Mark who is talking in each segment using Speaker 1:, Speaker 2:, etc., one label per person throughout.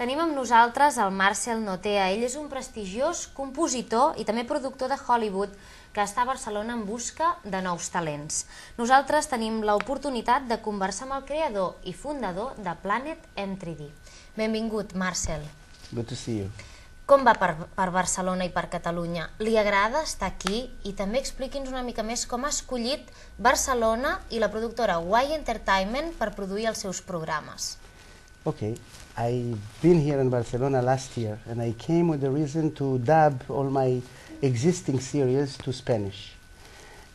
Speaker 1: Tenim amb nosaltres el Marcel Nottea. Ell és un prestigiós compositor i també productor de Hollywood que està a Barcelona en busca de nous talents. Nosaltres tenim l'oportunitat de conversar amb el creador i fundador de Planet M3D. Benvingut, Marcel.
Speaker 2: Good to see you.
Speaker 1: Com va per Barcelona i per Catalunya? Li agrada estar aquí? I també expliqui'ns una mica més com ha escollit Barcelona i la productora Y Entertainment per produir els seus programes.
Speaker 2: Okay, I've been here in Barcelona last year and I came with the reason to dub all my existing series to Spanish.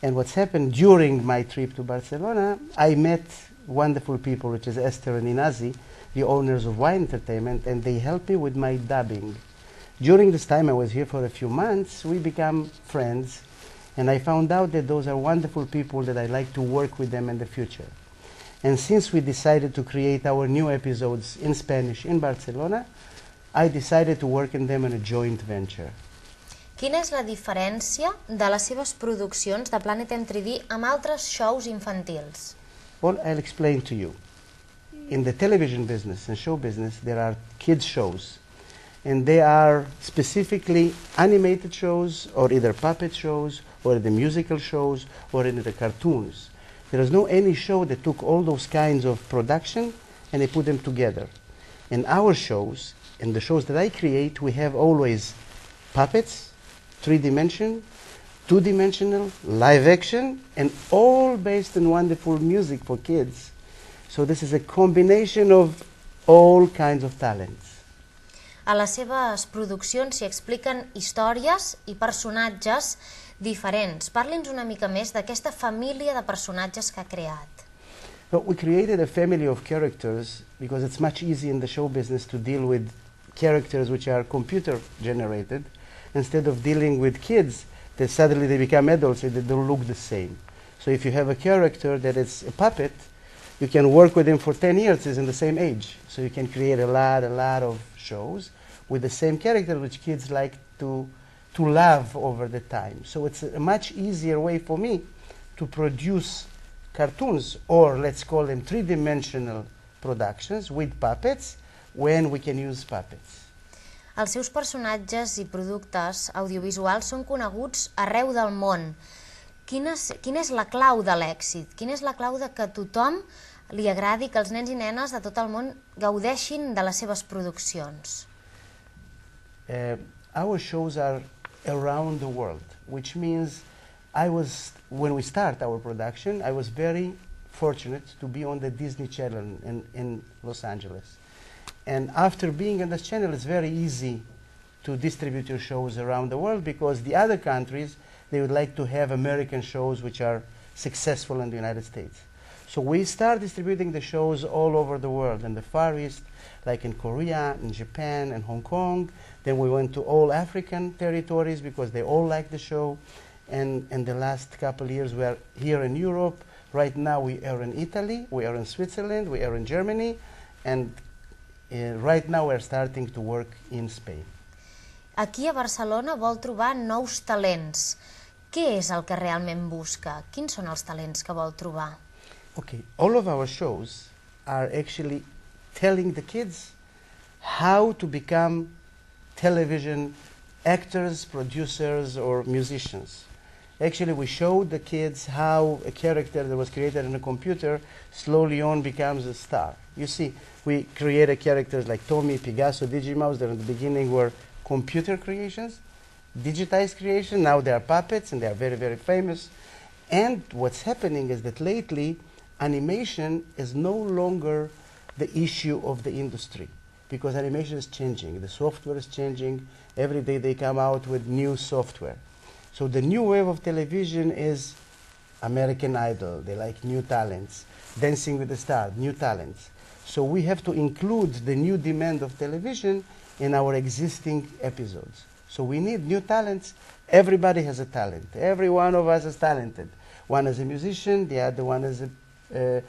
Speaker 2: And what's happened during my trip to Barcelona, I met wonderful people, which is Esther and Inazi, the owners of Y Entertainment, and they helped me with my dubbing. During this time I was here for a few months, we became friends, and I found out that those are wonderful people that I'd like to work with them in the future. And since we decided to create our new episodes in Spanish in Barcelona, I decided to work in them in a joint venture.
Speaker 1: Quina és la diferència de les seves produccions de Planet M3D amb altres shows infantils?
Speaker 2: Well, I'll explain to you. In the television business and show business, there are kids shows. And they are specifically animated shows, or either puppet shows, or the musical shows, or in the cartoons. There is no any show that took all those kinds of production and they put them together. In our shows, in the shows that I create, we have always puppets, 3-dimensional, 2-dimensional, live action, and all based on wonderful music for kids. So this is a combination of all kinds of talents.
Speaker 1: A les seves produccions s'hi expliquen històries i personatges diferents. Parli'ns una mica més d'aquesta família de personatges que ha creat.
Speaker 2: Well, we created a family of characters because it's much easier in the show business to deal with characters which are computer generated instead of dealing with kids that suddenly they become adults and they don't look the same. So if you have a character that is a puppet, you can work with him for 10 years, he's in the same age. So you can create a lot of shows with the same character which kids like to love over the time. So it's a much easier way for me to produce cartoons, or let's call them 3-dimensional productions with puppets when we can use puppets.
Speaker 1: Els seus personatges i productes audiovisuals són coneguts arreu del món. Quina és la clau de l'èxit? Quina és la clau de que tothom li agradi, que els nens i nenes de tot el món gaudeixin de les seves produccions?
Speaker 2: Our shows are around the world, which means when we start our production, I was very fortunate to be on the Disney Channel in Los Angeles. And after being on this channel, it's very easy to distribute your shows around the world because the other countries, they would like to have American shows which are successful in the United States. So we start distributing the shows all over the world, in the Far East, like in Korea, in Japan, and Hong Kong. Then we went to all African territories because they all like the show. And in the last couple of years, we are here in Europe. Right now, we are in Italy, we are in Switzerland, we are in Germany, and right now we're starting to work in Spain.
Speaker 1: Aquí a Barcelona vol trobar nous talents. Què és el que realment busca? Quins són els talents que vol trobar?
Speaker 2: Okay, all of our shows are actually telling the kids how to become television actors, producers, or musicians. Actually, we showed the kids how a character that was created in a computer slowly on becomes a star. You see, we created characters like Tommy, Picasso, Digimouse that in the beginning were computer creations, digitized creation. Now they are puppets and they are very famous. And what's happening is that lately animation is no longer the issue of the industry because animation is changing. The software is changing. Every day they come out with new software. So the new wave of television is American Idol. They like new talents. Dancing with the Stars, new talents. So we have to include the new demand of television in our existing episodes. So we need new talents. Everybody has a talent. Every one of us is talented. One is a musician, the other one is a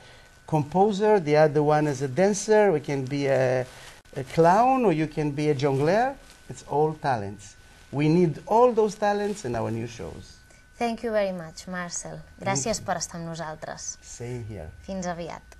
Speaker 2: composer, the other one is a dancer. We can be a clown, or you can be a jongleur. It's all talents. We need all those talents in our new shows.
Speaker 1: Thank you very much, Marcel. Gràcies per estar amb nosaltres.
Speaker 2: Same here.
Speaker 1: Fins aviat.